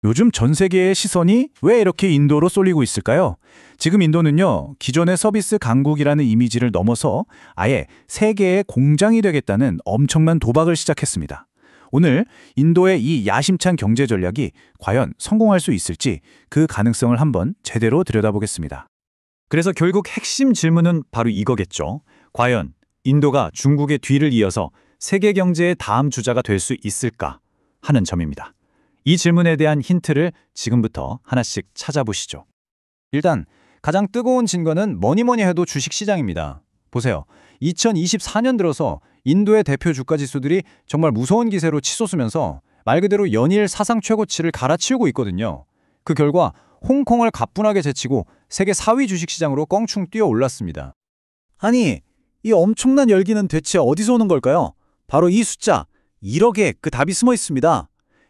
요즘 전 세계의 시선이 왜 이렇게 인도로 쏠리고 있을까요? 지금 인도는요, 기존의 서비스 강국이라는 이미지를 넘어서 아예 세계의 공장이 되겠다는 엄청난 도박을 시작했습니다. 오늘 인도의 이 야심찬 경제 전략이 과연 성공할 수 있을지 그 가능성을 한번 제대로 들여다보겠습니다. 그래서 결국 핵심 질문은 바로 이거겠죠. 과연 인도가 중국의 뒤를 이어서 세계 경제의 다음 주자가 될 수 있을까 하는 점입니다. 이 질문에 대한 힌트를 지금부터 하나씩 찾아보시죠. 일단 가장 뜨거운 증거는 뭐니뭐니 해도 주식시장입니다. 보세요. 2024년 들어서 인도의 대표 주가 지수들이 정말 무서운 기세로 치솟으면서 말 그대로 연일 사상 최고치를 갈아치우고 있거든요. 그 결과 홍콩을 가뿐하게 제치고 세계 4위 주식시장으로 껑충 뛰어 올랐습니다. 아니, 이 엄청난 열기는 대체 어디서 오는 걸까요? 바로 이 숫자, 1억에 그 답이 숨어 있습니다.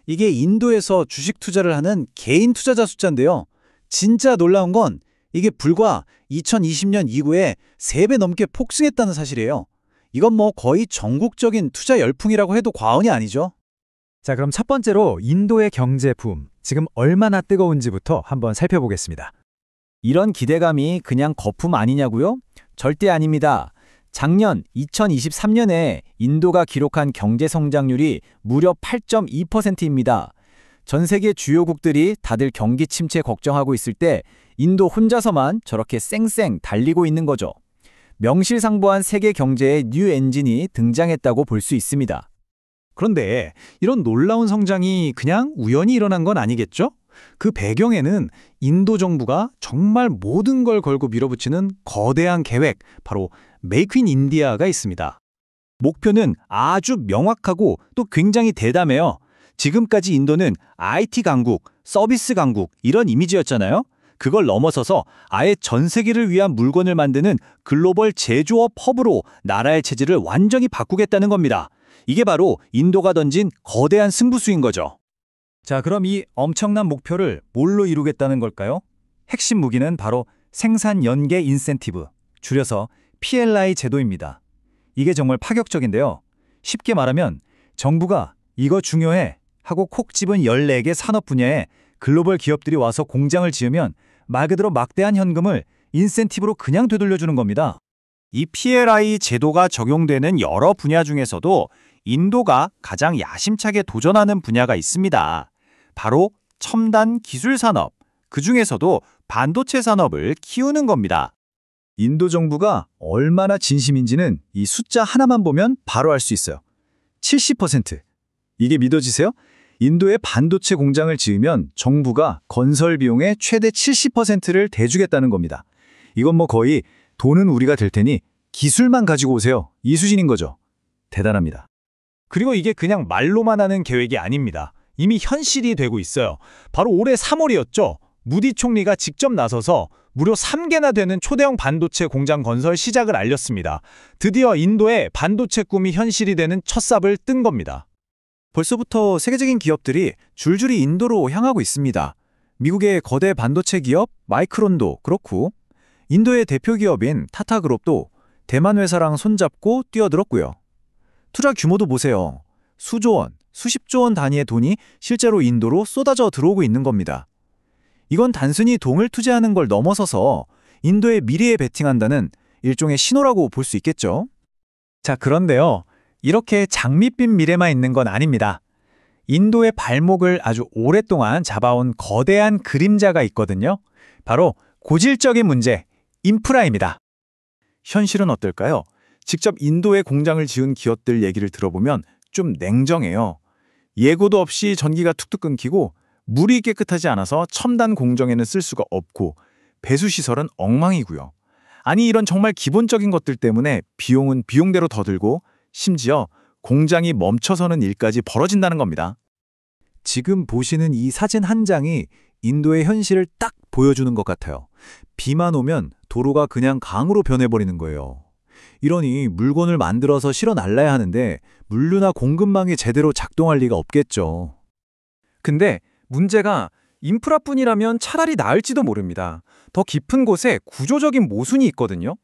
이게 인도에서 주식 투자를 하는 개인 투자자 숫자인데요. 진짜 놀라운 건 이게 불과 2020년 이후에 3배 넘게 폭증했다는 사실이에요. 이건 뭐 거의 전국적인 투자 열풍이라고 해도 과언이 아니죠. 자, 그럼 첫 번째로 인도의 경제 붐, 지금 얼마나 뜨거운지부터 한번 살펴보겠습니다. 이런 기대감이 그냥 거품 아니냐고요? 절대 아닙니다. 작년 2023년에 인도가 기록한 경제 성장률이 무려 8.2%입니다. 전 세계 주요국들이 다들 경기 침체 걱정하고 있을 때 인도 혼자서만 저렇게 쌩쌩 달리고 있는 거죠. 명실상부한 세계 경제의 뉴 엔진이 등장했다고 볼 수 있습니다. 그런데 이런 놀라운 성장이 그냥 우연히 일어난 건 아니겠죠? 그 배경에는 인도 정부가 정말 모든 걸 걸고 밀어붙이는 거대한 계획, 바로 메이크 인 인디아가 있습니다. 목표는 아주 명확하고 또 굉장히 대담해요. 지금까지 인도는 IT 강국, 서비스 강국 이런 이미지였잖아요. 그걸 넘어서서 아예 전 세계를 위한 물건을 만드는 글로벌 제조업 허브로 나라의 체질을 완전히 바꾸겠다는 겁니다. 이게 바로 인도가 던진 거대한 승부수인 거죠. 자, 그럼 이 엄청난 목표를 뭘로 이루겠다는 걸까요? 핵심 무기는 바로 생산 연계 인센티브, 줄여서 PLI 제도입니다. 이게 정말 파격적인데요. 쉽게 말하면 정부가 이거 중요해 하고 콕 집은 14개 산업 분야에 글로벌 기업들이 와서 공장을 지으면 말 그대로 막대한 현금을 인센티브로 그냥 되돌려주는 겁니다. 이 PLI 제도가 적용되는 여러 분야 중에서도 인도가 가장 야심차게 도전하는 분야가 있습니다. 바로 첨단 기술 산업, 그 중에서도 반도체 산업을 키우는 겁니다. 인도 정부가 얼마나 진심인지는 이 숫자 하나만 보면 바로 알 수 있어요. 70%. 이게 믿어지세요? 인도에 반도체 공장을 지으면 정부가 건설 비용의 최대 70%를 대주겠다는 겁니다. 이건 뭐 거의 돈은 우리가 댈 테니 기술만 가지고 오세요. 이 수준인 거죠. 대단합니다. 그리고 이게 그냥 말로만 하는 계획이 아닙니다. 이미 현실이 되고 있어요. 바로 올해 3월이었죠. 무디 총리가 직접 나서서 무려 3개나 되는 초대형 반도체 공장 건설 시작을 알렸습니다. 드디어 인도의 반도체 꿈이 현실이 되는 첫 삽을 뜬 겁니다. 벌써부터 세계적인 기업들이 줄줄이 인도로 향하고 있습니다. 미국의 거대 반도체 기업 마이크론도 그렇고 인도의 대표 기업인 타타그룹도 대만 회사랑 손잡고 뛰어들었고요. 투자 규모도 보세요. 수조 원, 수십조 원 단위의 돈이 실제로 인도로 쏟아져 들어오고 있는 겁니다. 이건 단순히 돈을 투자하는 걸 넘어서서 인도의 미래에 베팅한다는 일종의 신호라고 볼 수 있겠죠. 자, 그런데요. 이렇게 장밋빛 미래만 있는 건 아닙니다. 인도의 발목을 아주 오랫동안 잡아온 거대한 그림자가 있거든요. 바로 고질적인 문제, 인프라입니다. 현실은 어떨까요? 직접 인도에 공장을 지은 기업들 얘기를 들어보면 좀 냉정해요. 예고도 없이 전기가 툭툭 끊기고 물이 깨끗하지 않아서 첨단 공정에는 쓸 수가 없고 배수시설은 엉망이고요. 아니 이런 정말 기본적인 것들 때문에 비용은 비용대로 더 들고 심지어 공장이 멈춰서는 일까지 벌어진다는 겁니다. 지금 보시는 이 사진 한 장이 인도의 현실을 딱 보여주는 것 같아요. 비만 오면 도로가 그냥 강으로 변해버리는 거예요. 이러니 물건을 만들어서 실어 날라야 하는데 물류나 공급망이 제대로 작동할 리가 없겠죠. 근데 문제가 인프라뿐이라면 차라리 나을지도 모릅니다. 더 깊은 곳에 구조적인 모순이 있거든요.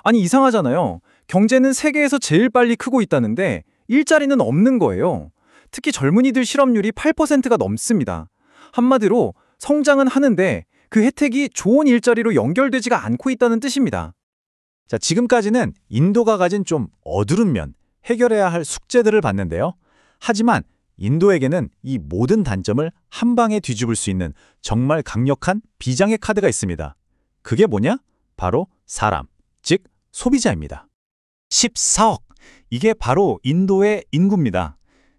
아니 이상하잖아요. 경제는 세계에서 제일 빨리 크고 있다는데 일자리는 없는 거예요. 특히 젊은이들 실업률이 8%가 넘습니다. 한마디로 성장은 하는데 그 혜택이 좋은 일자리로 연결되지가 않고 있다는 뜻입니다. 자, 지금까지는 인도가 가진 좀 어두운 면, 해결해야 할 숙제들을 봤는데요. 하지만 인도에게는 이 모든 단점을 한 방에 뒤집을 수 있는 정말 강력한 비장의 카드가 있습니다. 그게 뭐냐? 바로 사람, 즉 소비자입니다. 14억! 이게 바로 인도의 인구입니다.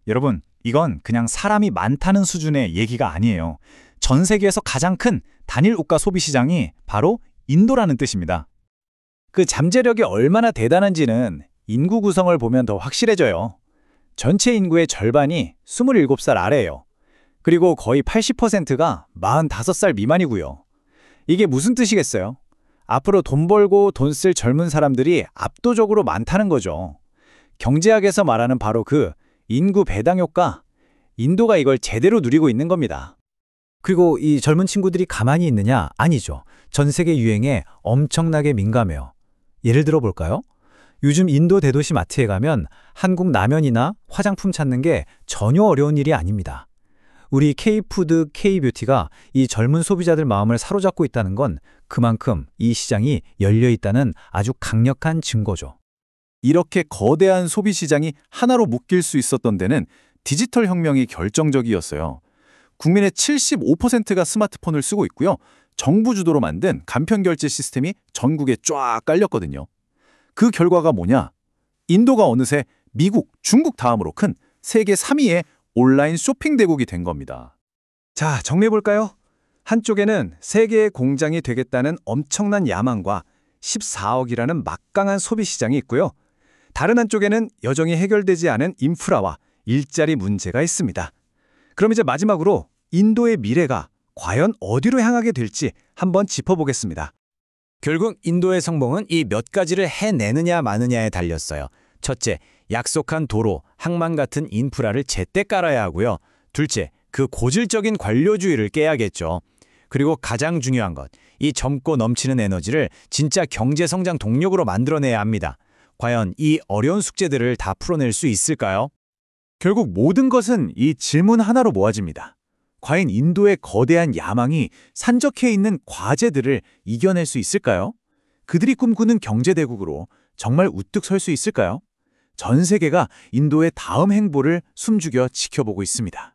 여러분, 이건 그냥 사람이 많다는 수준의 얘기가 아니에요. 전 세계에서 가장 큰 단일 우가 소비 시장이 바로 인도라는 뜻입니다. 그 잠재력이 얼마나 대단한지는 인구 구성을 보면 더 확실해져요. 전체 인구의 절반이 27살 아래예요. 그리고 거의 80%가 45살 미만이고요. 이게 무슨 뜻이겠어요? 앞으로 돈 벌고 돈 쓸 젊은 사람들이 압도적으로 많다는 거죠. 경제학에서 말하는 바로 그 인구 배당 효과, 인도가 이걸 제대로 누리고 있는 겁니다. 그리고 이 젊은 친구들이 가만히 있느냐? 아니죠. 전 세계 유행에 엄청나게 민감해요. 예를 들어 볼까요? 요즘 인도 대도시 마트에 가면 한국 라면이나 화장품 찾는 게 전혀 어려운 일이 아닙니다. 우리 K푸드, K뷰티가 이 젊은 소비자들 마음을 사로잡고 있다는 건 그만큼 이 시장이 열려 있다는 아주 강력한 증거죠. 이렇게 거대한 소비 시장이 하나로 묶일 수 있었던 데는 디지털 혁명이 결정적이었어요. 국민의 75%가 스마트폰을 쓰고 있고요. 정부 주도로 만든 간편 결제 시스템이 전국에 쫙 깔렸거든요. 그 결과가 뭐냐? 인도가 어느새 미국, 중국 다음으로 큰 세계 3위의 온라인 쇼핑 대국이 된 겁니다. 자, 정리해볼까요? 한쪽에는 세계의 공장이 되겠다는 엄청난 야망과 14억이라는 막강한 소비 시장이 있고요. 다른 한쪽에는 여전히 해결되지 않은 인프라와 일자리 문제가 있습니다. 그럼 이제 마지막으로 인도의 미래가 과연 어디로 향하게 될지 한번 짚어보겠습니다. 결국 인도의 성공은 이 몇 가지를 해내느냐 마느냐에 달렸어요. 첫째, 약속한 도로, 항만 같은 인프라를 제때 깔아야 하고요. 둘째, 그 고질적인 관료주의를 깨야겠죠. 그리고 가장 중요한 것, 이 젊고 넘치는 에너지를 진짜 경제 성장 동력으로 만들어내야 합니다. 과연 이 어려운 숙제들을 다 풀어낼 수 있을까요? 결국 모든 것은 이 질문 하나로 모아집니다. 과연 인도의 거대한 야망이 산적해 있는 과제들을 이겨낼 수 있을까요? 그들이 꿈꾸는 경제대국으로 정말 우뚝 설 수 있을까요? 전 세계가 인도의 다음 행보를 숨죽여 지켜보고 있습니다.